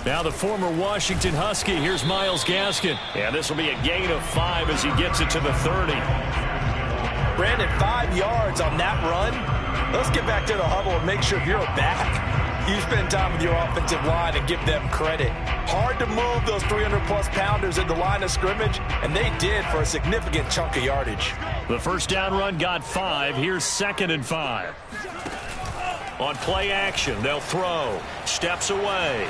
Now the former Washington Husky, here's Myles Gaskin. And this will be a gain of 5 as he gets it to the 30. Brandon, 5 yards on that run. Let's get back to the huddle and make sure if you're a back, you spend time with your offensive line and give them credit. Hard to move those 300-plus pounders at the line of scrimmage, and they did for a significant chunk of yardage. The first down run got 5. Here's 2nd and 5. On play action, they'll throw. Steps away.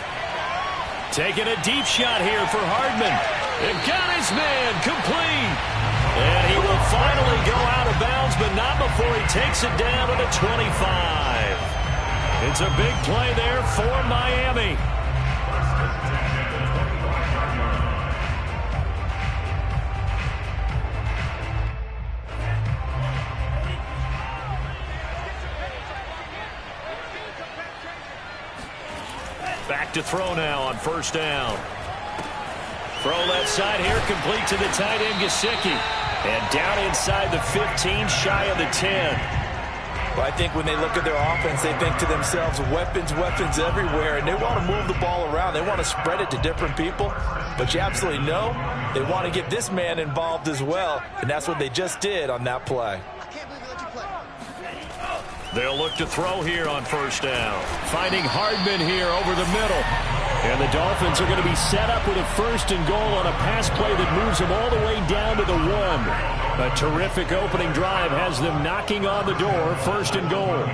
Taking a deep shot here for Hardman. They've got his man complete. And he will finally go out of bounds, but not before he takes it down to the 25. It's a big play there for Miami. Back to throw now on first down. Throw left side here, complete to the tight end, Gesicki. And down inside the 15, shy of the 10. Well, I think when they look at their offense, they think to themselves, weapons, weapons everywhere, and they want to move the ball around. They want to spread it to different people. But you absolutely know they want to get this man involved as well, and that's what they just did on that play. They'll look to throw here on first down. Finding Hardman here over the middle. And the Dolphins are going to be set up with a 1st and goal on a pass play that moves them all the way down to the 1. A terrific opening drive has them knocking on the door, 1st and goal.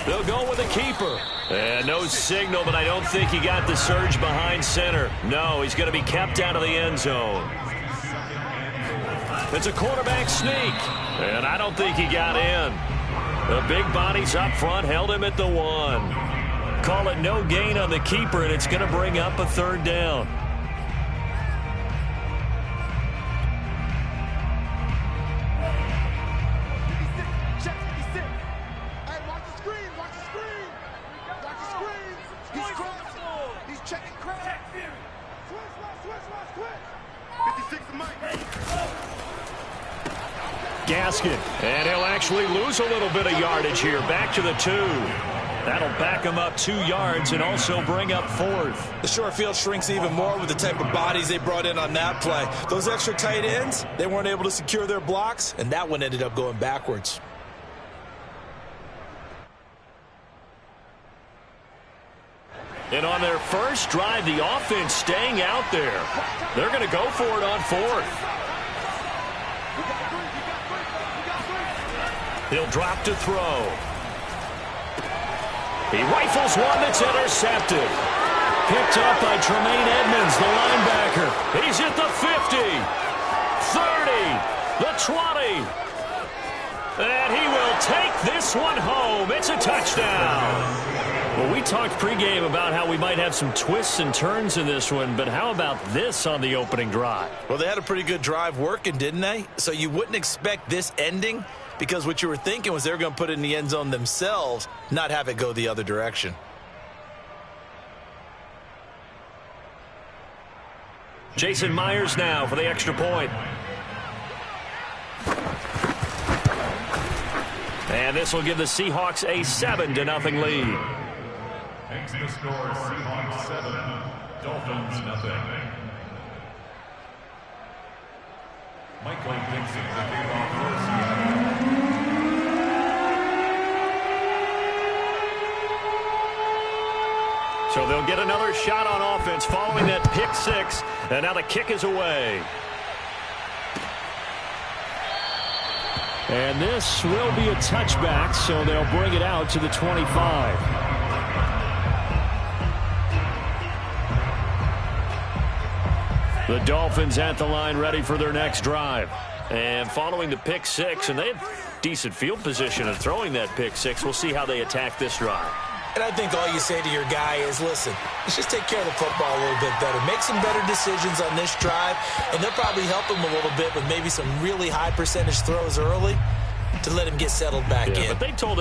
They'll go with a keeper. And no signal, but I don't think he got the surge behind center. No, he's going to be kept out of the end zone. It's a quarterback sneak. And I don't think he got in. The big bodies up front held him at the 1. Call it no gain on the keeper, and it's going to bring up a 3rd down. Gaskin, and he'll actually lose a little bit of yardage here. Back to the 2. That'll back him up 2 yards and also bring up 4th. The short field shrinks even more with the type of bodies they brought in on that play. Those extra tight ends, they weren't able to secure their blocks, and that one ended up going backwards. And on their first drive, the offense staying out there. They're going to go for it on 4th. He'll drop to throw. He rifles one that's intercepted. Picked up by Tremaine Edmonds, the linebacker. He's at the 50, 30, the 20. And he will take this one home. It's a touchdown. Well, we talked pregame about how we might have some twists and turns in this one, but how about this on the opening drive? Well, they had a pretty good drive working, didn't they? So you wouldn't expect this ending, because what you were thinking was they were going to put it in the end zone themselves, not have it go the other direction. Jason Myers now for the extra point. And this will give the Seahawks a 7-0 lead. Makes the score Seahawks 7, Dolphins 0. Michael Dixon, the kickoff for Seattle. So they'll get another shot on offense following that pick 6, and now the kick is away. And this will be a touchback, so they'll bring it out to the 25. The Dolphins at the line ready for their next drive. And following the pick 6, and they have decent field position in throwing that pick 6. We'll see how they attack this drive. And I think all you say to your guy is, listen, let's just take care of the football a little bit better. Make some better decisions on this drive, and they'll probably help him a little bit with maybe some really high percentage throws early. to let him get settled back in. But they told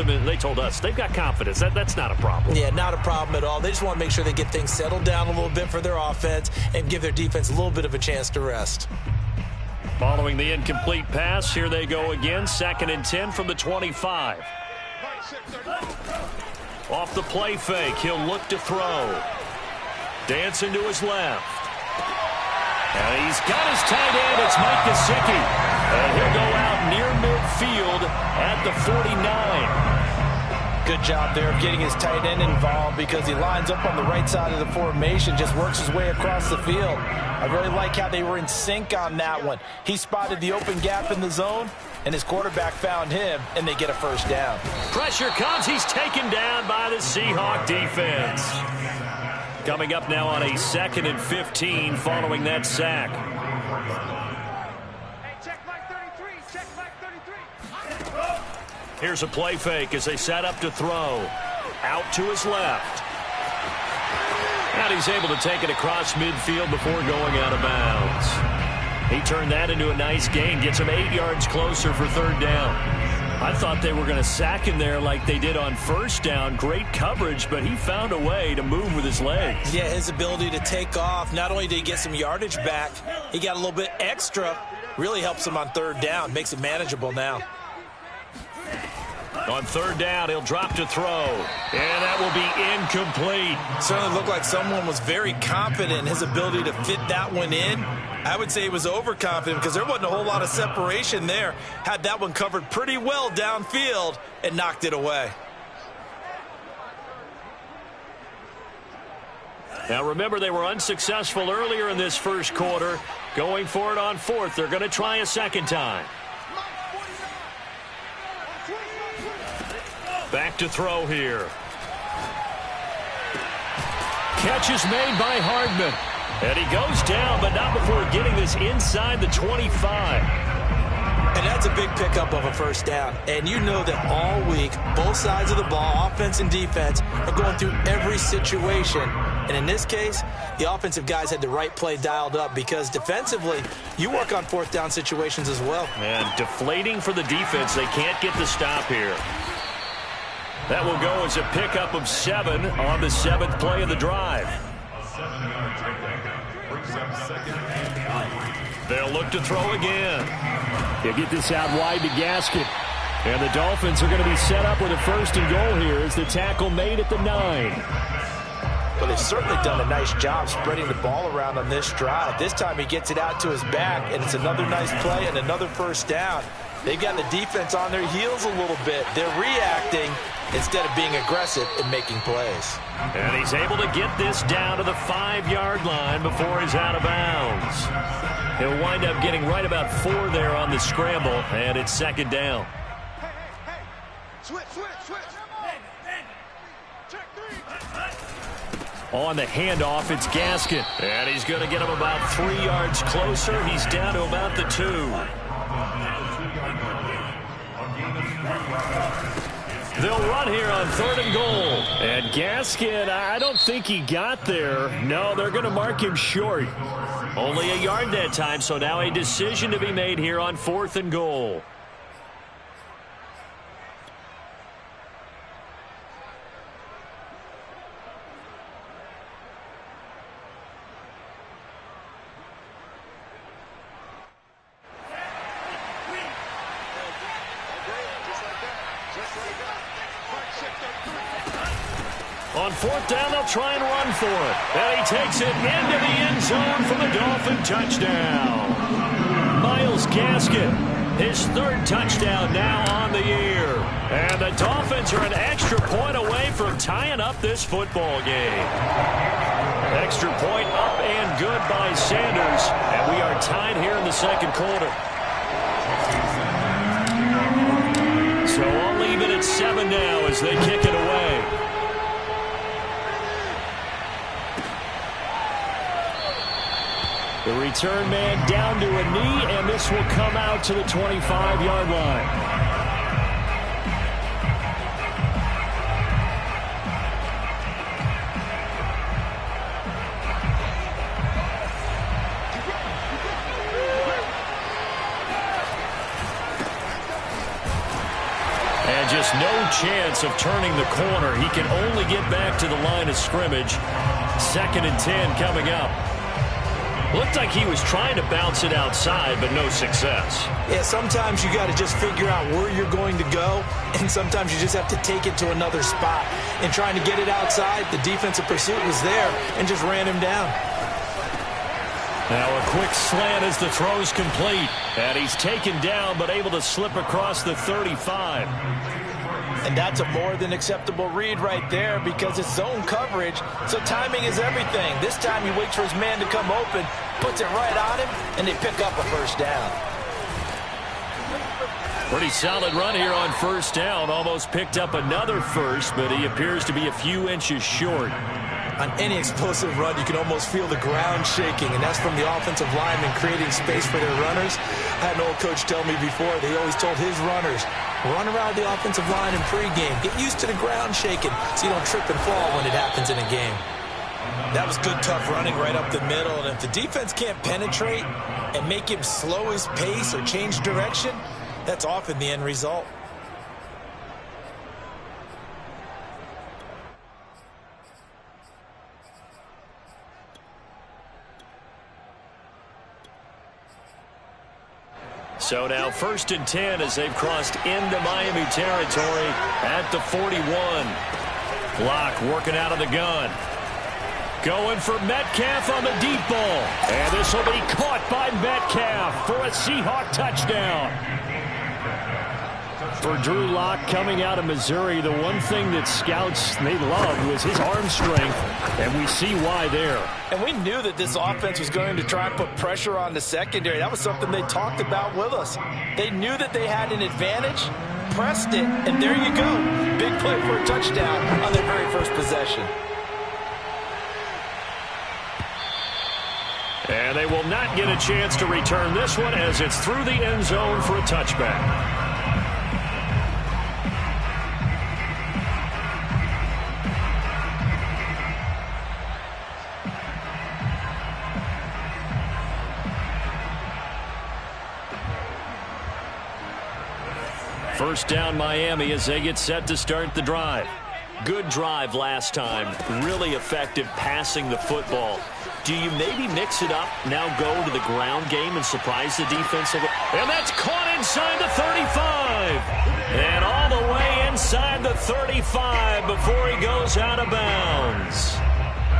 us they've got confidence. That's not a problem. Yeah, not a problem at all. They just want to make sure they get things settled down a little bit for their offense and give their defense a little bit of a chance to rest. Following the incomplete pass, here they go again. 2nd and 10 from the 25. Off the play fake, he'll look to throw. Dancing to his left. And he's got his tight end. It's Mike Gesicki. And he'll go out near midfield at the 49. Good job there of getting his tight end involved because he lines up on the right side of the formation, just works his way across the field. I really like how they were in sync on that one. He spotted the open gap in the zone, and his quarterback found him, and they get a first down. Pressure comes. He's taken down by the Seahawk defense. Coming up now on a 2nd and 15 following that sack. Hey, check Mike 33. Check Mike 33. Here's a play fake as they set up to throw. Out to his left. And he's able to take it across midfield before going out of bounds. He turned that into a nice gain. Gets him 8 yards closer for 3rd down. I thought they were going to sack him there like they did on 1st down. Great coverage, but he found a way to move with his legs. Yeah, his ability to take off. Not only did he get some yardage back, he got a little bit extra. Really helps him on 3rd down. Makes it manageable now. On 3rd down, he'll drop to throw. And that will be incomplete. Certainly looked like someone was very confident in his ability to fit that one in. I would say he was overconfident because there wasn't a whole lot of separation there. Had that one covered pretty well downfield and knocked it away. Now remember, they were unsuccessful earlier in this 1st quarter. Going for it on 4th. They're going to try a 2nd time. Back to throw here. Catch is made by Hardman. And he goes down, but not before getting this inside the 25. And that's a big pickup of a 1st down. And you know that all week, both sides of the ball, offense and defense, are going through every situation. And in this case, the offensive guys had the right play dialed up because defensively, you work on 4th down situations as well. And deflating for the defense. They can't get the stop here. That will go as a pickup of 7 on the 7th play of the drive. A 7-yard takedown brings them 2nd and 3. They'll look to throw again. He'll get this out wide to Gaskin. And the Dolphins are going to be set up with a 1st and goal here as the tackle made at the 9. Well, they've certainly done a nice job spreading the ball around on this drive. This time he gets it out to his back, and it's another nice play and another 1st down. They've got the defense on their heels a little bit. They're reacting instead of being aggressive and making plays. And he's able to get this down to the 5-yard line before he's out of bounds. He'll wind up getting right about 4 there on the scramble, and it's 2nd down. Hey. Switch. Check 3. On the handoff, it's Gaskin. And he's going to get him about 3 yards closer. He's down to about the 2. They'll run here on 3rd and goal. And Gaskin, I don't think he got there. No, they're going to mark him short. Only a yard that time, so now a decision to be made here on 4th and goal. On 4th down, they'll try and run for it. And he takes it into the end zone for the Dolphin touchdown. Myles Gaskin, his 3rd touchdown now on the year. And the Dolphins are an extra point away from tying up this football game. Extra point up and good by Sanders. And we are tied here in the 2nd quarter. So I'll leave it at 7 now as they kick it away. The return man down to a knee, and this will come out to the 25-yard line. just no chance of turning the corner. He can only get back to the line of scrimmage. 2nd and 10 coming up. Looked like he was trying to bounce it outside, but no success. Yeah, sometimes you got to just figure out where you're going to go, and sometimes you just have to take it to another spot. And trying to get it outside, the defensive pursuit was there and just ran him down. Now a quick slant as the throw's complete. And he's taken down, but able to slip across the 35. And that's a more than acceptable read right there because it's zone coverage, so timing is everything. This time he waits for his man to come open, puts it right on him, and they pick up a first down. Pretty solid run here on first down. Almost picked up another first, but he appears to be a few inches short. On any explosive run, you can almost feel the ground shaking, and that's from the offensive linemen creating space for their runners. I had an old coach tell me before, they always told his runners, run around the offensive line in pregame. Get used to the ground shaking so you don't trip and fall when it happens in a game. That was good, tough running right up the middle, and if the defense can't penetrate and make him slow his pace or change direction, that's often the end result. So now 1st and 10 as they've crossed into Miami territory at the 41. Block working out of the gun. Going for Metcalf on the deep ball. And this will be caught by Metcalf for a Seahawk touchdown. For Drew Lock coming out of Missouri, the one thing that scouts they loved was his arm strength, and we see why there. And we knew that this offense was going to try and put pressure on the secondary. That was something they talked about with us. They knew that they had an advantage, pressed it, and there you go. Big play for a touchdown on their very first possession. And they will not get a chance to return this one as it's through the end zone for a touchback. First down Miami as they get set to start the drive. Good drive last time. Really effective passing the football. Do you maybe mix it up, now go to the ground game and surprise the defense? And that's caught inside the 35. And all the way inside the 35 before he goes out of bounds.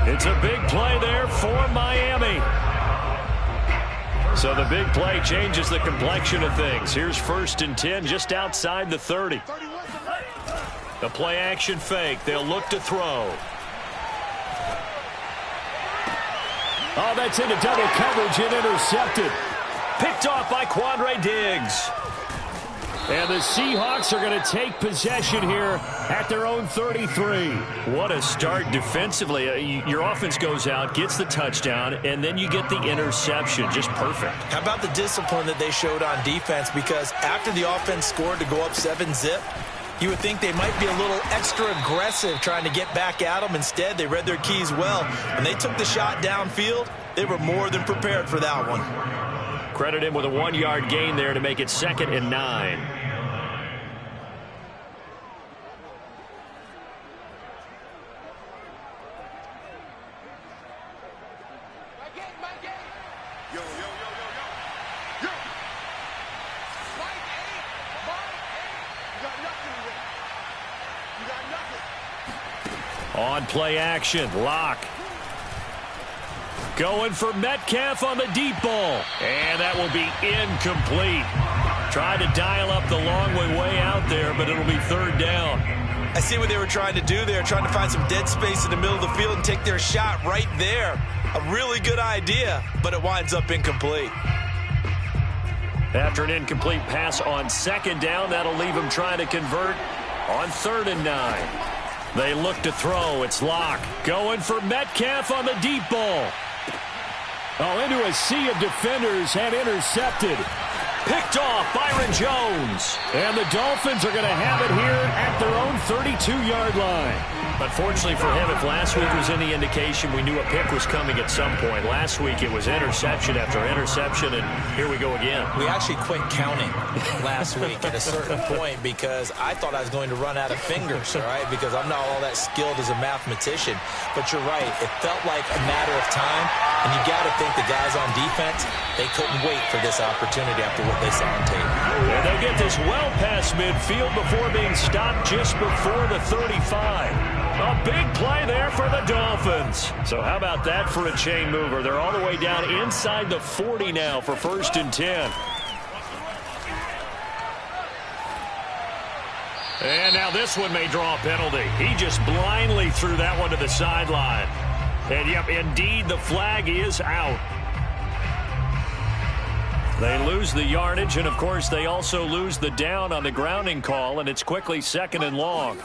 It's a big play there for Miami. So the big play changes the complexion of things. Here's 1st and 10 just outside the 30. The play action fake. They'll look to throw. Oh, that's into double coverage and intercepted. Picked off by Quandre Diggs. And the Seahawks are going to take possession here at their own 33. What a start defensively. Your offense goes out, gets the touchdown, and then you get the interception. Just perfect. How about the discipline that they showed on defense? Because after the offense scored to go up 7-zip, you would think they might be a little extra aggressive trying to get back at them. Instead, they read their keys well. When they took the shot downfield, they were more than prepared for that one. Credit him with a 1-yard gain there to make it 2nd and 9. On play action, Lock. Going for Metcalf on the deep ball. And that will be incomplete. Tried to dial up the long way out there, but it'll be 3rd down. I see what they were trying to do there, trying to find some dead space in the middle of the field and take their shot right there. A really good idea, but it winds up incomplete. After an incomplete pass on 2nd down, that'll leave them trying to convert on 3rd and 9. They look to throw. It's Lock. Going for Metcalf on the deep ball. Oh, into a sea of defenders and intercepted. Picked off Byron Jones. And the Dolphins are going to have it here at their own 32-yard line. Unfortunately for him, if last week was any indication, we knew a pick was coming at some point. Last week it was interception after interception, and here we go again. We actually quit counting last week at a certain point because I thought I was going to run out of fingers, all right, because I'm not all that skilled as a mathematician. But you're right. It felt like a matter of time, and you got to think the guys on defense, they couldn't wait for this opportunity after what they saw on tape. And they'll get this well past midfield before being stopped just before the 35. A big play there for the Dolphins. So how about that for a chain mover? They're all the way down inside the 40 now for 1st and 10. And now this one may draw a penalty. He just blindly threw that one to the sideline. And, yep, indeed, the flag is out. They lose the yardage, and, of course, they also lose the down on the grounding call, and it's quickly 2nd and long.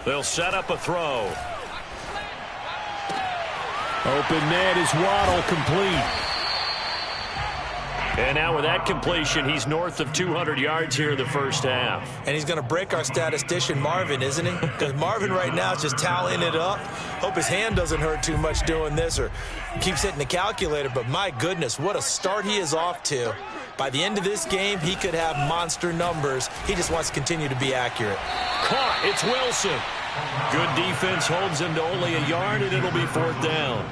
They'll set up a throw. Open net is Waddle, complete. And now with that completion, he's north of 200 yards here in the first half. And he's going to break our statistician, Marvin, isn't he? Because Marvin right now is just tallying it up. Hope his hand doesn't hurt too much doing this or keeps hitting the calculator. But my goodness, what a start he is off to. By the end of this game, he could have monster numbers. He just wants to continue to be accurate. Caught. It's Wilson. Good defense holds him to only a yard, and it'll be 4th down.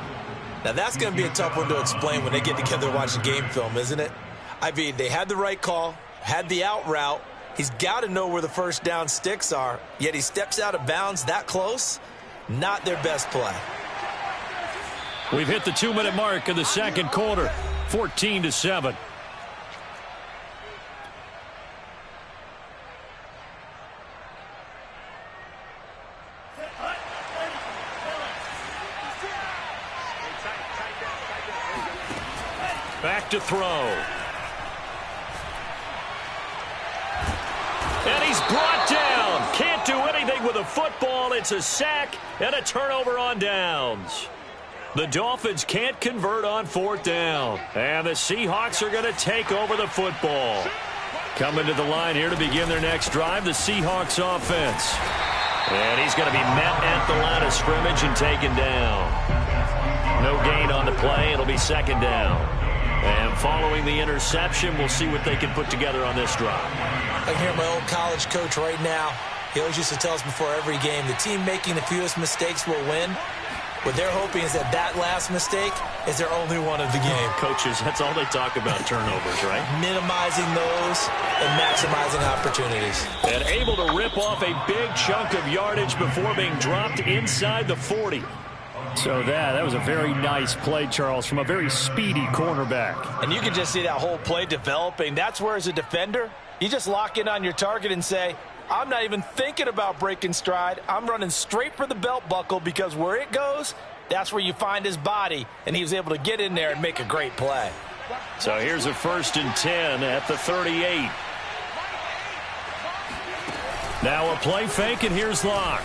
Now, that's going to be a tough one to explain when they get together and watch the game film, isn't it? I mean, they had the right call, had the out route. He's got to know where the first down sticks are, yet he steps out of bounds that close. Not their best play. We've hit the 2-minute mark of the second quarter, 14-7. Back to throw. And he's brought down. Can't do anything with a football. It's a sack and a turnover on downs. The Dolphins can't convert on 4th down. And the Seahawks are going to take over the football. Coming to the line here to begin their next drive, the Seahawks offense. And he's going to be met at the line of scrimmage and taken down. No gain on the play. It'll be 2nd down. And following the interception, we'll see what they can put together on this drive. I can hear my old college coach right now. He always used to tell us before every game, the team making the fewest mistakes will win. What they're hoping is that last mistake is their only one of the game. Coaches, that's all they talk about, turnovers, right? Minimizing those and maximizing opportunities. And able to rip off a big chunk of yardage before being dropped inside the 40. So that was a very nice play, Charles, from a very speedy cornerback. And you can just see that whole play developing. That's where, as a defender, you just lock in on your target and say, I'm not even thinking about breaking stride. I'm running straight for the belt buckle because where it goes, that's where you find his body. And he was able to get in there and make a great play. So here's a 1st and 10 at the 38. Now a play fake, and here's Locke.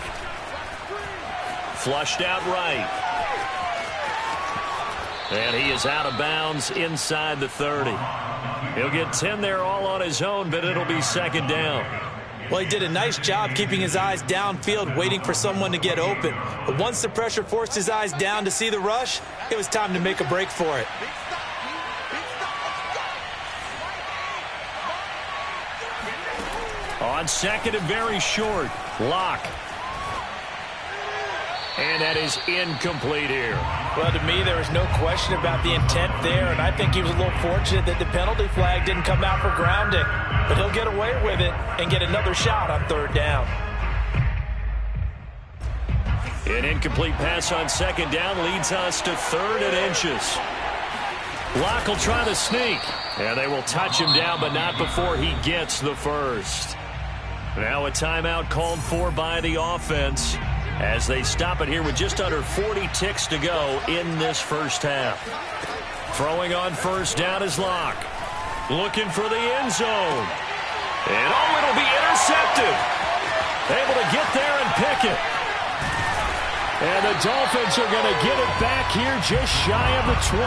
Flushed out right. And he is out of bounds inside the 30. He'll get 10 there all on his own, but it'll be 2nd down. Well, he did a nice job keeping his eyes downfield, waiting for someone to get open. But once the pressure forced his eyes down to see the rush, it was time to make a break for it. On 2nd and very short, Locke. And that is incomplete here. Well, to me, there was no question about the intent there, and I think he was a little fortunate that the penalty flag didn't come out for grounding. But he'll get away with it and get another shot on 3rd down. An incomplete pass on 2nd down leads us to 3rd and inches. Locke will try the sneak, and they will touch him down, but not before he gets the first. Now a timeout called for by the offense as they stop it here with just under 40 ticks to go in this first half. Throwing on 1st down is Locke. Looking for the end zone. And it'll be intercepted. Able to get there and pick it. And the Dolphins are going to get it back here just shy of the 20.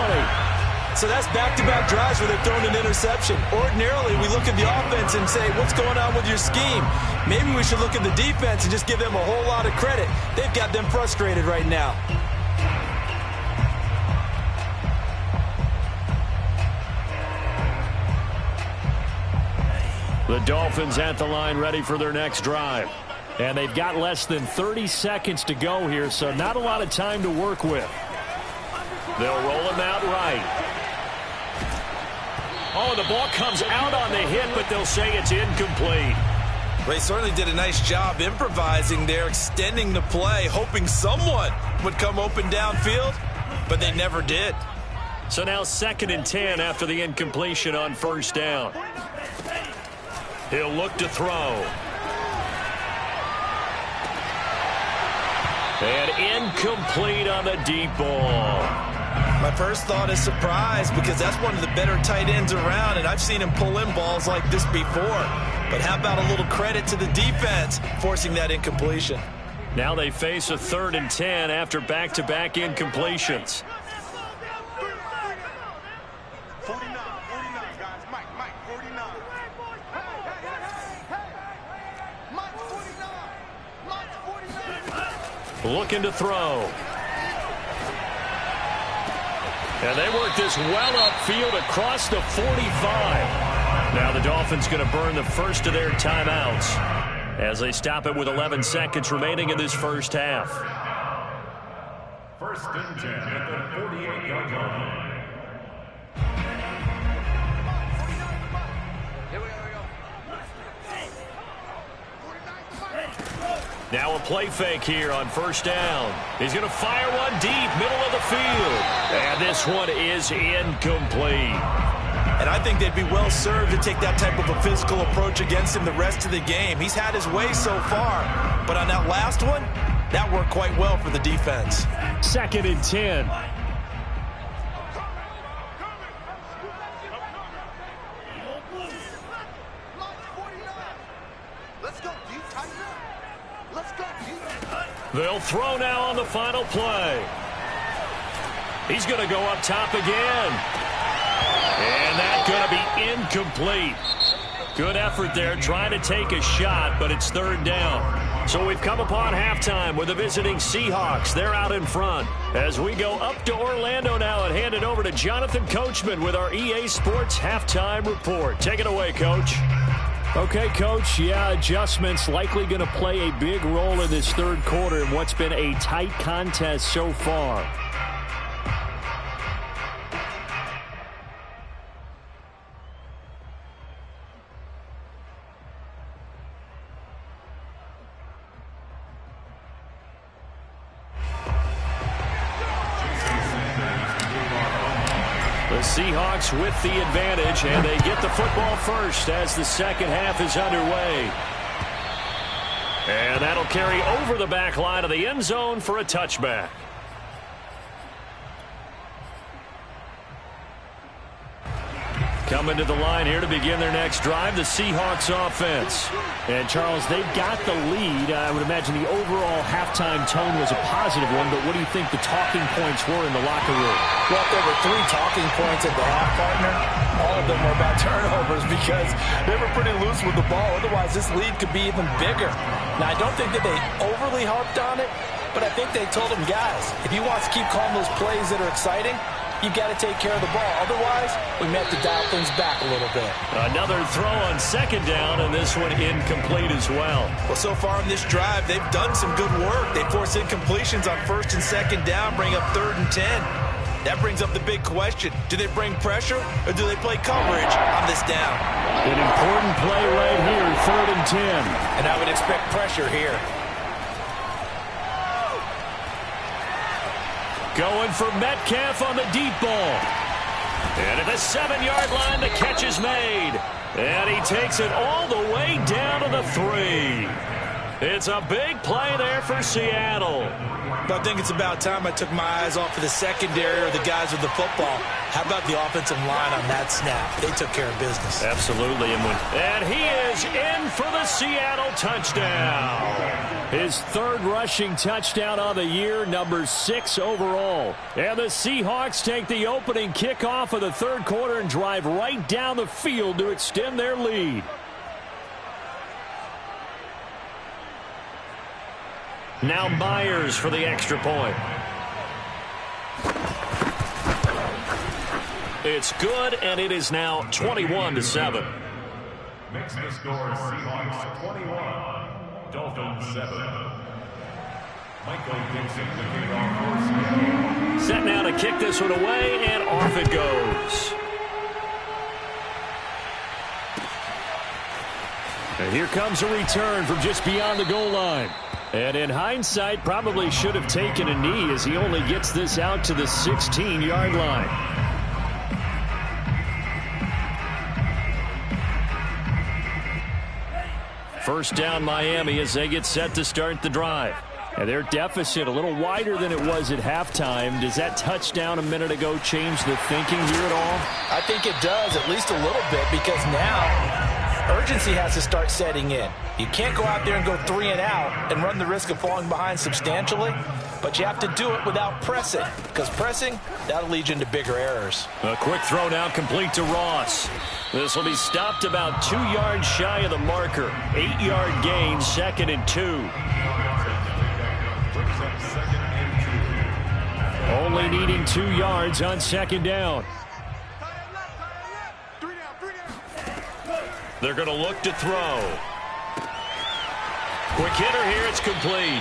So that's back-to-back drives where they've thrown an interception. Ordinarily, we look at the offense and say, what's going on with your scheme? Maybe we should look at the defense and just give them a whole lot of credit. They've got them frustrated right now. The Dolphins at the line ready for their next drive. And they've got less than 30 seconds to go here, so not a lot of time to work with. They'll roll him out right. Oh, the ball comes out on the hit, but they'll say it's incomplete. Well, he certainly did a nice job improvising there, extending the play, hoping someone would come open downfield, but they never did. So now 2nd and 10 after the incompletion on first down. He'll look to throw. And incomplete on the deep ball. My first thought is surprise because that's one of the better tight ends around, and I've seen him pull in balls like this before. But how about a little credit to the defense forcing that incompletion? Now they face a 3rd and 10 after back-to-back incompletions. 49, guys. Mike, 49. Mike, 49. Mike, 49. Looking to throw. And they work this well upfield across the 45. Now the Dolphins going to burn the first of their timeouts as they stop it with 11 seconds remaining in this first half. 1st and 10 at the 48-yard line. Now a play fake here on first down. He's going to fire one deep, middle of the field. And this one is incomplete. And I think they'd be well served to take that type of a physical approach against him the rest of the game. He's had his way so far, but on that last one, that worked quite well for the defense. 2nd and 10. They'll throw now on the final play. He's going to go up top again. And that's going to be incomplete. Good effort there trying to take a shot, but it's 3rd down. So we've come upon halftime with the visiting Seahawks. They're out in front. As we go up to Orlando now and hand it over to Jonathan Coachman with our EA Sports Halftime Report. Take it away, Coach. Okay, Coach, yeah, adjustments likely going to play a big role in this 3rd quarter in what's been a tight contest so far. The Seahawks with the advantage, and they get the football first as the second half is underway. And that'll carry over the back line of the end zone for a touchback. Coming to the line here to begin their next drive, the Seahawks offense. And, Charles, they've got the lead. I would imagine the overall halftime tone was a positive one, but what do you think the talking points were in the locker room? Well, there were 3 talking points at the half, partner. All of them were about turnovers because they were pretty loose with the ball. Otherwise, this lead could be even bigger. Now, I don't think that they overly harped on it, but I think they told them, guys, if you want to keep calling those plays that are exciting, you've got to take care of the ball. Otherwise, we may have to dial things back a little bit. Another throw on 2nd down, and this one incomplete as well. Well, so far in this drive, they've done some good work. They force incompletions on 1st and 2nd down, bring up 3rd and 10. That brings up the big question. Do they bring pressure, or do they play coverage on this down? An important play right here, 3rd and 10. And I would expect pressure here. Going for Metcalf on the deep ball. And at the 7-yard line, the catch is made. And he takes it all the way down to the 3. It's a big play there for Seattle. But I think it's about time I took my eyes off of the secondary or the guys with the football. How about the offensive line on that snap? They took care of business. Absolutely. And he is in for the Seattle touchdown. His third rushing touchdown of the year, number 6 overall. And the Seahawks take the opening kickoff of the third quarter and drive right down the field to extend their lead. Now Myers for the extra point. It's good, and it is now 21-7. Makes the score Seahawks 21, Dolphins 7. Michael Dixon, the kickoff for Seattle. Set now to kick this one away, and off it goes. And here comes a return from just beyond the goal line. And in hindsight, probably should have taken a knee as he only gets this out to the 16-yard line. First down Miami as they get set to start the drive. And their deficit a little wider than it was at halftime. Does that touchdown a minute ago change the thinking here at all? I think it does, at least a little bit, because now urgency has to start setting in. You can't go out there and go 3 and out and run the risk of falling behind substantially, but you have to do it without pressing, because pressing, that'll lead you into bigger errors. A quick throw now complete to Ross. This will be stopped about 2 yards shy of the marker. 8-yard gain, 2nd and 2. Only needing 2 yards on 2nd down. They're going to look to throw. Quick hitter here, it's complete.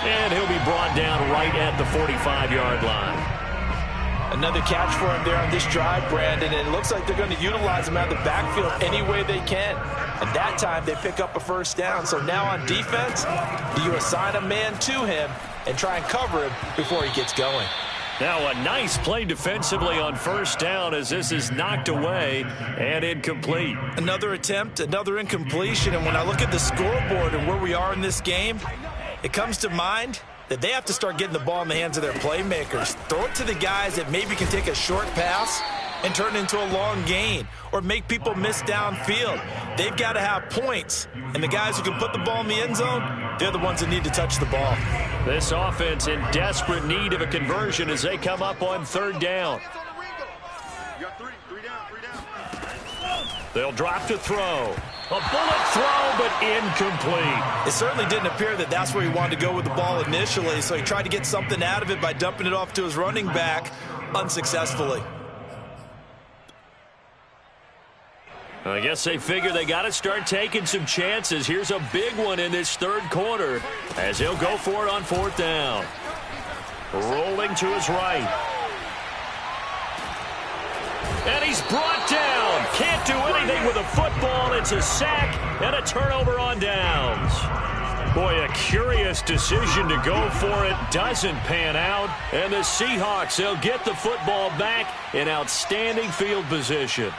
And he'll be brought down right at the 45-yard line. Another catch for him there on this drive, Brandon, and it looks like they're going to utilize him out of the backfield any way they can. And that time they pick up a first down. So now on defense, do you assign a man to him and try and cover him before he gets going? Now a nice play defensively on first down as this is knocked away and incomplete. Another attempt, another incompletion, and when I look at the scoreboard and where we are in this game, it comes to mind that they have to start getting the ball in the hands of their playmakers. Throw it to the guys that maybe can take a short pass and turn it into a long gain or make people miss downfield. They've got to have points, and the guys who can put the ball in the end zone, they're the ones that need to touch the ball. This offense in desperate need of a conversion as they come up on 3rd down. They'll drop to throw. A bullet throw, but incomplete. It certainly didn't appear that that's where he wanted to go with the ball initially, so he tried to get something out of it by dumping it off to his running back unsuccessfully. I guess they figure they got to start taking some chances. Here's a big one in this 3rd quarter as he'll go for it on 4th down. Rolling to his right. And he's brought down. Can't do anything with a football. It's a sack and a turnover on downs. Boy, a curious decision to go for it. Doesn't pan out. And the Seahawks, they'll get the football back in outstanding field position.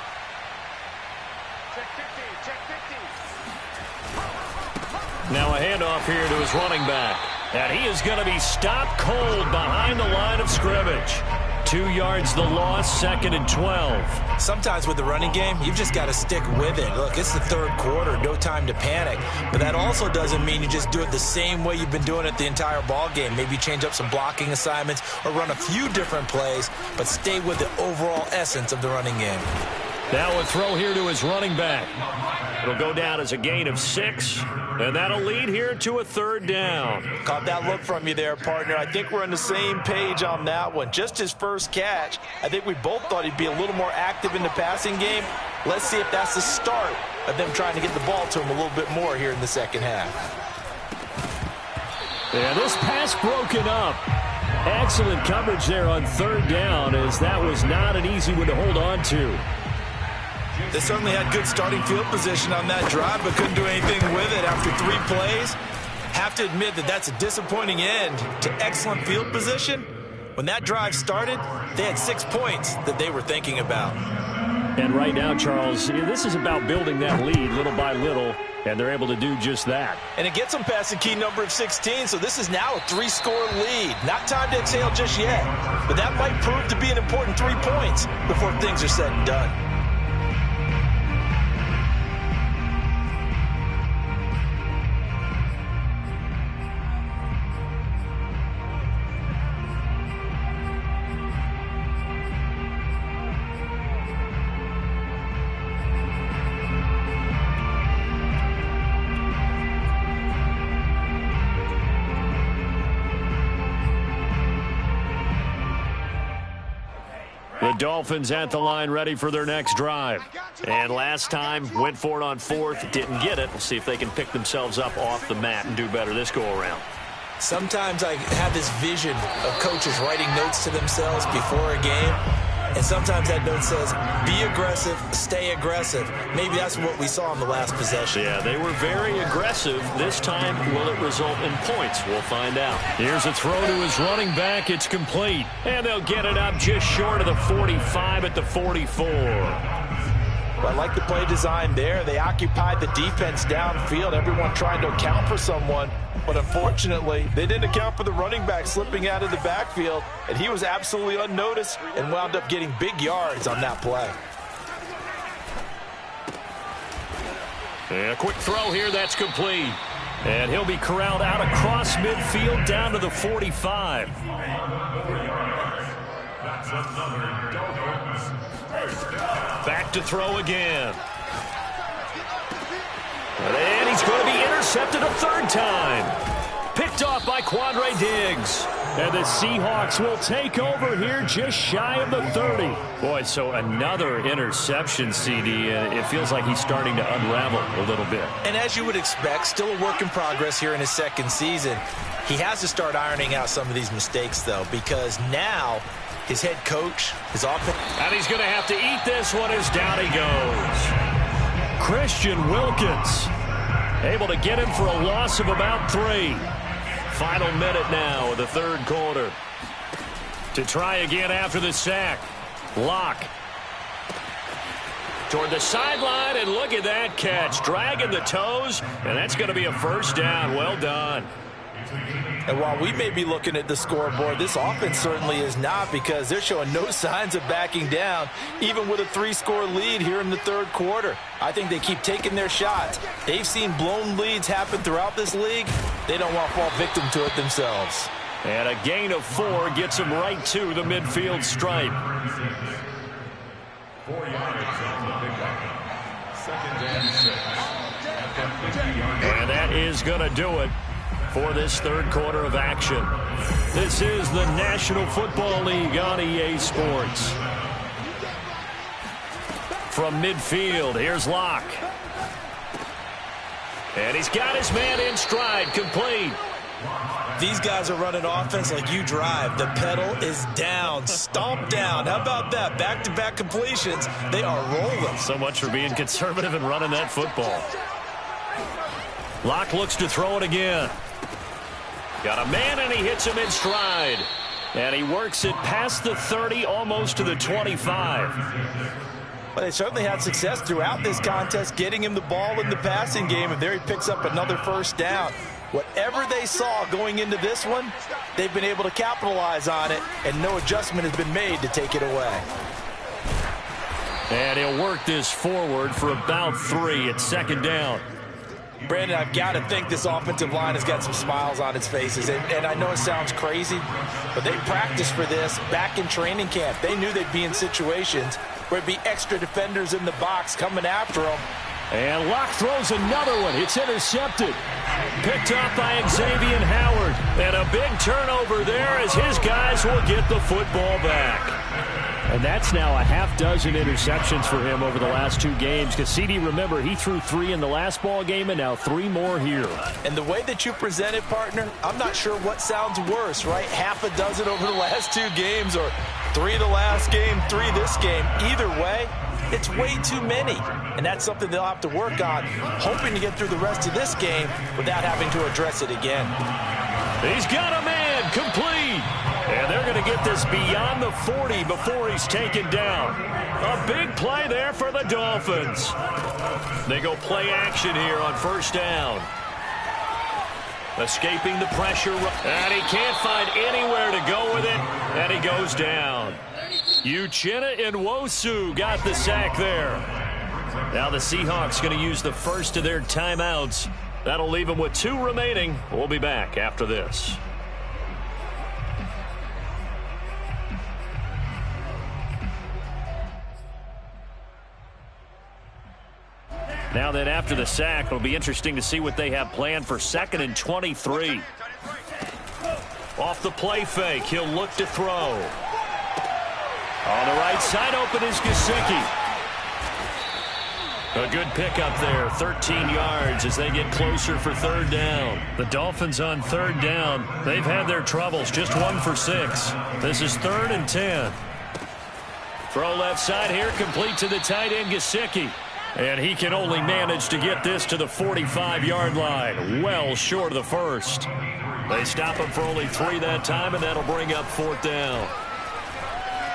Now a handoff here to his running back. And he is going to be stopped cold behind the line of scrimmage. 2 yards the loss, 2nd and 12. Sometimes with the running game, you've just got to stick with it. Look, it's the 3rd quarter, no time to panic. But that also doesn't mean you just do it the same way you've been doing it the entire ball game. Maybe change up some blocking assignments or run a few different plays, but stay with the overall essence of the running game. Now a throw here to his running back. It'll go down as a gain of 6, and that'll lead here to a 3rd down. Caught that look from you there, partner. I think we're on the same page on that one. Just his first catch, I think we both thought he'd be a little more active in the passing game. Let's see if that's the start of them trying to get the ball to him a little bit more here in the 2nd half. Yeah, this pass broken up. Excellent coverage there on 3rd down, as that was not an easy one to hold on to. They certainly had good starting field position on that drive, but couldn't do anything with it after 3 plays. Have to admit that that's a disappointing end to excellent field position. When that drive started, they had 6 points that they were thinking about. And right now, Charles, this is about building that lead little by little And they're able to do just that. And it gets them past the key number of 16, so this is now a 3-score lead. Not time to exhale just yet, but that might prove to be an important 3 points before things are said and done. The Dolphins at the line ready for their next drive. And last time, went for it on 4th, didn't get it. We'll see if they can pick themselves up off the mat and do better this go-around. Sometimes I have this vision of coaches writing notes to themselves before a game. And sometimes that note says, be aggressive, stay aggressive. Maybe that's what we saw in the last possession. Yeah, they were very aggressive. This time, will it result in points? We'll find out. Here's a throw to his running back. It's complete. And they'll get it up just short of the 45 at the 44. I like the play design there. They occupied the defense downfield, everyone trying to account for someone. But unfortunately, they didn't account for the running back slipping out of the backfield, and he was absolutely unnoticed and wound up getting big yards on that play. And a quick throw here, that's complete. And he'll be corralled out across midfield down to the 45. Back to throw again. And he's going to be intercepted a 3rd time. Picked off by Quandre Diggs. And the Seahawks will take over here just shy of the 30. Boy, so another interception, CD. It feels like he's starting to unravel a little bit. And as you would expect, still a work in progress here in his 2nd season. He has to start ironing out some of these mistakes, though, because now his head coach, his offense. And he's going to have to eat this one as down he goes. Christian Wilkins able to get him for a loss of about 3. Final minute now of the 3rd quarter. To try again after the sack. Locke. Toward the sideline, and look at that catch. Dragging the toes, and that's going to be a 1st down. Well done. And while we may be looking at the scoreboard, this offense certainly is not, because they're showing no signs of backing down, even with a 3-score lead here in the 3rd quarter. I think they keep taking their shots. They've seen blown leads happen throughout this league. They don't want to fall victim to it themselves. And a gain of 4 gets them right to the midfield stripe. 4 yards on the pickup. 2nd and 6. And that is going to do it for this 3rd quarter of action. This is the National Football League on EA Sports. From midfield, here's Locke. And he's got his man in stride, complete. These guys are running offense like you drive. The pedal is down, stomp down. How about that? Back-to-back completions. They are rolling. So much for being conservative and running that football. Locke looks to throw it again. Got a man, and he hits him in stride. And he works it past the 30, almost to the 25. But they certainly had success throughout this contest, getting him the ball in the passing game, and there he picks up another 1st down. Whatever they saw going into this one, they've been able to capitalize on it, and no adjustment has been made to take it away. And he'll work this forward for about 3 at 2nd down. Brandon, I've got to think this offensive line has got some smiles on its faces. And I know it sounds crazy, but they practiced for this back in training camp. They knew they'd be in situations where it'd be extra defenders in the box coming after them. And Locke throws another one. It's intercepted. Picked up by Xavier Howard. And a big turnover there as his guys will get the football back. And that's now a half-dozen interceptions for him over the last 2 games. Because CD, remember, he threw 3 in the last ball game and now 3 more here. And the way that you present it, partner, I'm not sure what sounds worse, right? Half a dozen over the last 2 games, or 3 the last game, 3 this game. Either way, it's way too many. And that's something they'll have to work on, hoping to get through the rest of this game without having to address it again. He's got a man, complete. And they're going to get this beyond the 40 before he's taken down. A big play there for the Dolphins. They go play action here on first down. Escaping the pressure, and he can't find anywhere to go with it, and he goes down. Uchenna Nwosu got the sack there. Now the Seahawks going to use the first of their timeouts. That'll leave them with 2 remaining. We'll be back after this. Now then, after the sack, it'll be interesting to see what they have planned for 2nd and 23. Off the play fake, he'll look to throw. On the right side, open is Gesicki. A good pickup there, 13 yards as they get closer for 3rd down. The Dolphins on 3rd down. They've had their troubles, just 1 for 6. This is 3rd and 10. Throw left side here, complete to the tight end, Gesicki. And he can only manage to get this to the 45-yard line, well short of the first. They stop him for only 3 that time, and that'll bring up 4th down.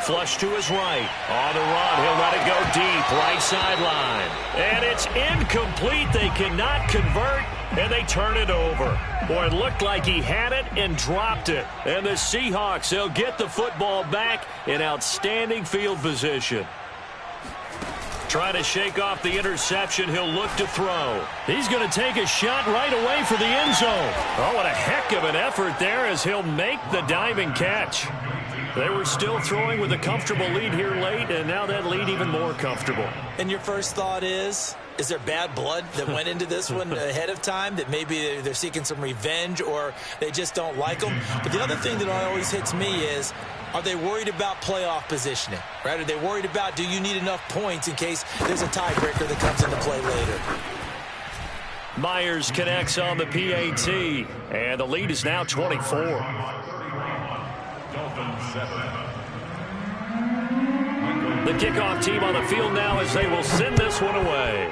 Flush to his right. On the run, he'll let it go deep, right sideline. And it's incomplete. They cannot convert, and they turn it over. Boy, it looked like he had it and dropped it. And the Seahawks, they'll get the football back in outstanding field position. Trying to shake off the interception. He'll look to throw. He's going to take a shot right away for the end zone. Oh, what a heck of an effort there as he'll make the diving catch. They were still throwing with a comfortable lead here late, and now that lead even more comfortable. And your first thought is there bad blood that went into this one ahead of time, that maybe they're seeking some revenge or they just don't like them? But the other thing that always hits me is, are they worried about playoff positioning? Right? Are they worried about, do you need enough points in case there's a tiebreaker that comes into play later? Myers connects on the PAT, and the lead is now 24. The kickoff team on the field now as they will send this one away.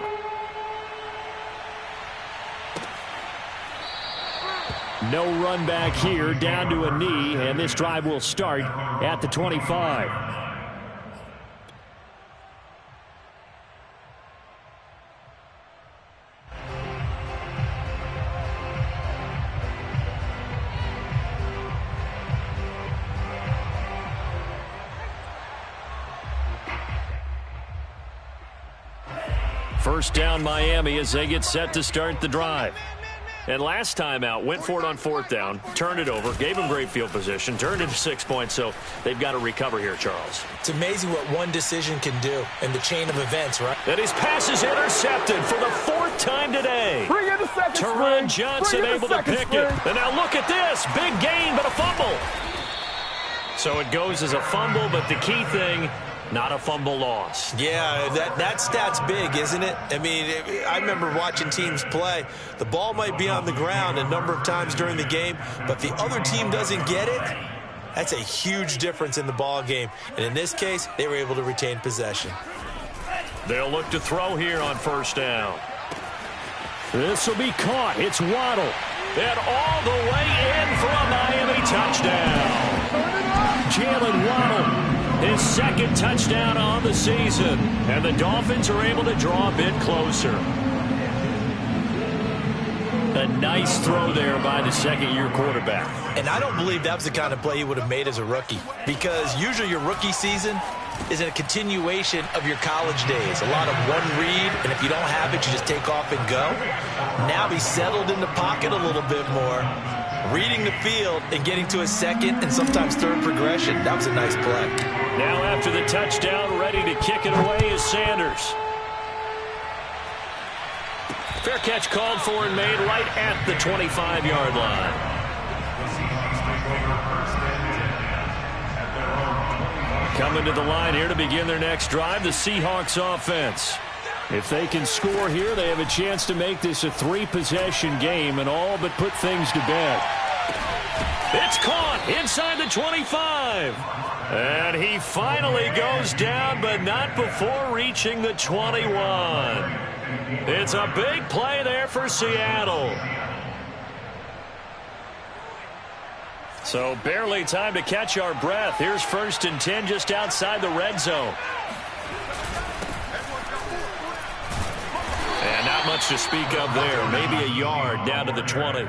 No run back here, down to a knee, and this drive will start at the 25. First down Miami as they get set to start the drive. And last time out, went for it on 4th down, turned it over, gave them great field position, turned it to 6 points, so they've got to recover here, Charles. It's amazing what one decision can do in the chain of events, right? And his pass is intercepted for the 4th time today. Teron Johnson able to pick it. And now look at this, big gain, but a fumble. So it goes as a fumble, but the key thing, not a fumble loss. Yeah, that stat's big, isn't it? I mean, I remember watching teams play. The ball might be on the ground a number of times during the game, but the other team doesn't get it. That's a huge difference in the ball game. And in this case, they were able to retain possession. They'll look to throw here on first down. This will be caught. It's Waddle. And all the way in for a Miami touchdown. Jalen Waddle. His 2nd touchdown on the season. And the Dolphins are able to draw a bit closer. A nice throw there by the 2nd-year quarterback. And I don't believe that was the kind of play he would have made as a rookie. Because usually your rookie season is a continuation of your college days. A lot of one read, and if you don't have it, you just take off and go. Now he's settled in the pocket a little bit more, reading the field and getting to a 2nd and sometimes 3rd progression. That was a nice play. Now after the touchdown, ready to kick it away is Sanders. Fair catch called for and made right at the 25-yard line. Coming to the line here to begin their next drive, the Seahawks offense. If they can score here, they have a chance to make this a 3-possession game and all but put things to bed. It's caught inside the 25. And he finally goes down, but not before reaching the 21. It's a big play there for Seattle. So barely time to catch our breath. Here's 1st and 10 just outside the red zone. And not much to speak of there. Maybe a yard down to the 20.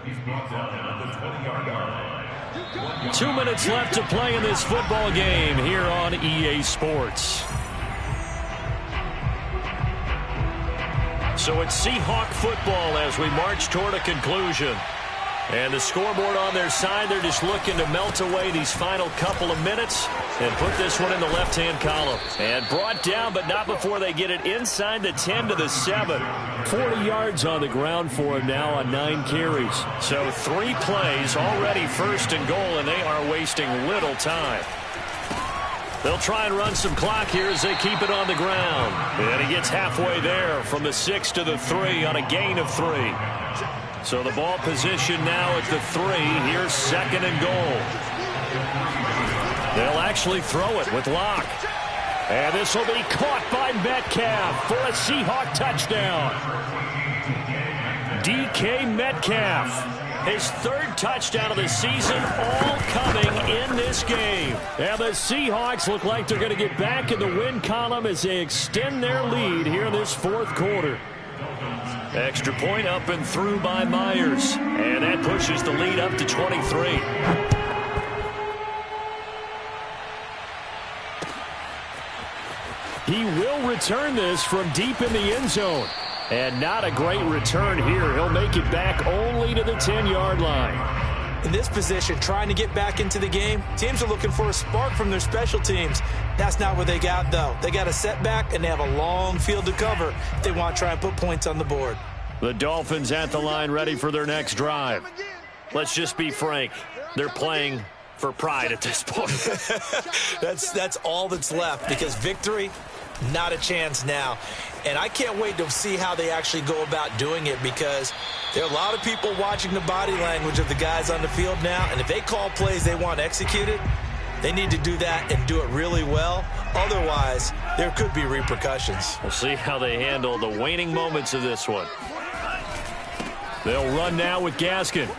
He's brought down at the 20-yard line. 2 minutes left to play in this football game here on EA Sports. So it's Seahawk football as we march toward a conclusion. And the scoreboard on their side, they're just looking to melt away these final couple of minutes and put this one in the left-hand column. And brought down, but not before they get it inside the 10 to the 7. 40 yards on the ground for him now on 9 carries. So 3 plays, already 1st and goal, and they are wasting little time. They'll try and run some clock here as they keep it on the ground. And he gets halfway there from the 6 to the 3 on a gain of 3. So the ball position now at the 3. Here's 2nd and goal. They'll actually throw it with Locke. And this will be caught by Metcalf for a Seahawk touchdown. DK Metcalf. His 3rd touchdown of the season, all coming in this game. And the Seahawks look like they're going to get back in the win column as they extend their lead here in this 4th quarter. Extra point up and through by Myers. And that pushes the lead up to 23. He will return this from deep in the end zone. And not a great return here. He'll make it back only to the 10-yard line. In this position, trying to get back into the game, teams are looking for a spark from their special teams. That's not what they got, though. They got a setback, and they have a long field to cover if they want to try and put points on the board. The Dolphins at the line ready for their next drive. Let's just be frank. They're playing for pride at this point. That's all that's left, because victory, not a chance now. And I can't wait to see how they actually go about doing it, because there are a lot of people watching the body language of the guys on the field now, and if they call plays they want executed, they need to do that and do it really well. Otherwise, there could be repercussions. We'll see how they handle the waning moments of this one. They'll run now with Gaskin.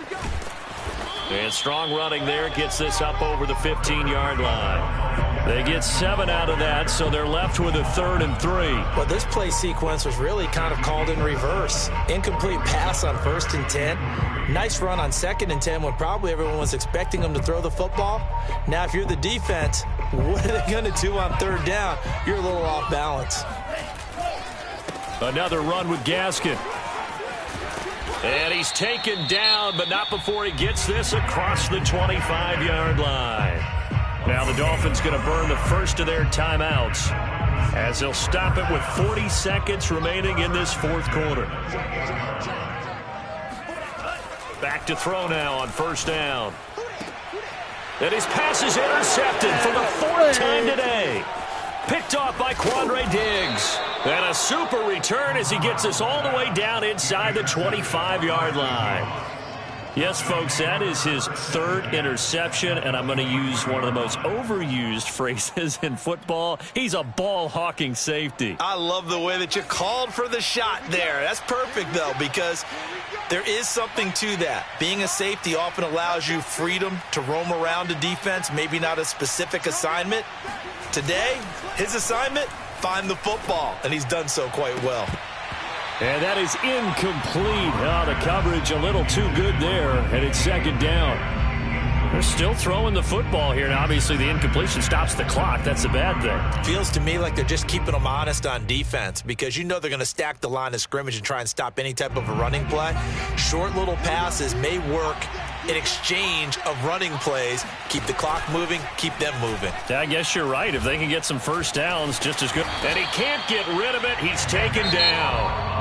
And strong running there gets this up over the 15-yard line. They get 7 out of that, so they're left with a 3rd and 3. Well, this play sequence was really kind of called in reverse. Incomplete pass on 1st and 10. Nice run on 2nd and 10 when probably everyone was expecting them to throw the football. Now, if you're the defense, what are they going to do on 3rd down? You're a little off balance. Another run with Gaskin. And he's taken down, but not before he gets this across the 25-yard line. Now the Dolphins going to burn the first of their timeouts as they'll stop it with 40 seconds remaining in this 4th quarter. Back to throw now on 1st down. And his pass is intercepted for the 4th time today. Picked off by Quandre Diggs. And a super return as he gets us all the way down inside the 25-yard line. Yes, folks, that is his 3rd interception, and I'm going to use one of the most overused phrases in football. He's a ball-hawking safety. I love the way that you called for the shot there. That's perfect, though, because there is something to that. Being a safety often allows you freedom to roam around a defense, maybe not a specific assignment. Today, his assignment, find the football, and he's done so quite well. And that is incomplete. Oh, the coverage a little too good there, and it's 2nd down. They're still throwing the football here. Now, obviously, the incompletion stops the clock. That's a bad thing. Feels to me like they're just keeping them honest on defense, because you know they're going to stack the line of scrimmage and try and stop any type of a running play. Short little passes may work in exchange of running plays. Keep the clock moving, keep them moving. I guess you're right. If they can get some 1st downs, just as good. And he can't get rid of it. He's taken down.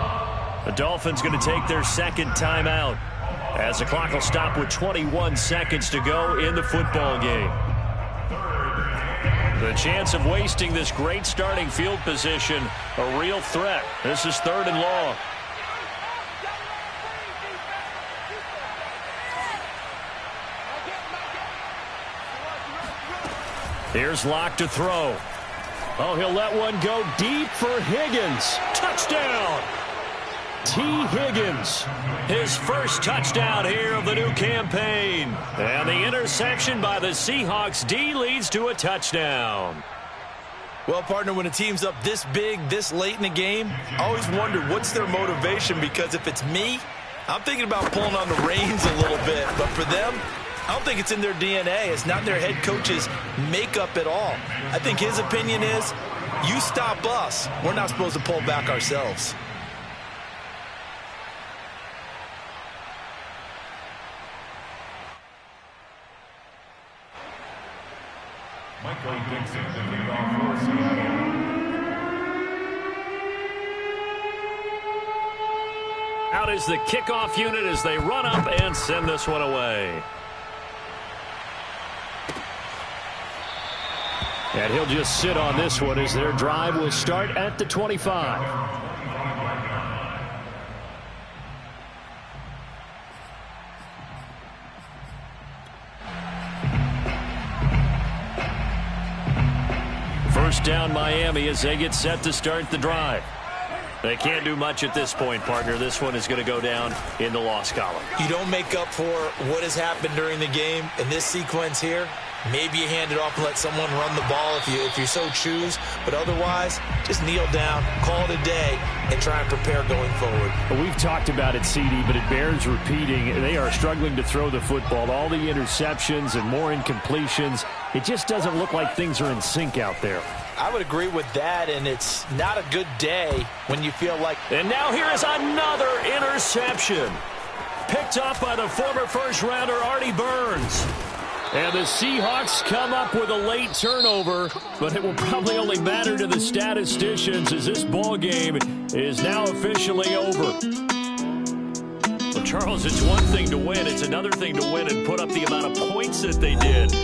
The Dolphins going to take their 2nd timeout as the clock will stop with 21 seconds to go in the football game. The chance of wasting this great starting field position, a real threat. This is 3rd and long. Here's Locke to throw. Oh, he'll let one go deep for Higgins. Touchdown! T. Higgins, his first touchdown here of the new campaign. And the interception by the Seahawks D leads to a touchdown. Well, partner, when a team's up this big, this late in the game, I always wonder what's their motivation, because if it's me, I'm thinking about pulling on the reins a little bit. But for them, I don't think it's in their DNA. It's not in their head coach's makeup at all. I think his opinion is, you stop us, we're not supposed to pull back ourselves. Michael Dixon, the kickoff for Seattle. Out is the kickoff unit as they run up and send this one away. And he'll just sit on this one as their drive will start at the 25. First down Miami as they get set to start the drive. They can't do much at this point, partner. This one is going to go down in the loss column. You don't make up for what has happened during the game in this sequence here. Maybe you hand it off and let someone run the ball if you so choose. But otherwise, just kneel down, call it a day, and try and prepare going forward. Well, we've talked about it, CD, but it bears repeating. They are struggling to throw the football. All the interceptions and more incompletions. It just doesn't look like things are in sync out there. I would agree with that, and it's not a good day when you feel like... And now here is another interception. Picked up by the former first-rounder Artie Burns. And the Seahawks come up with a late turnover, but it will probably only matter to the statisticians as this ball game is now officially over. Well, Charles, it's one thing to win. It's another thing to win and put up the amount of points that they did.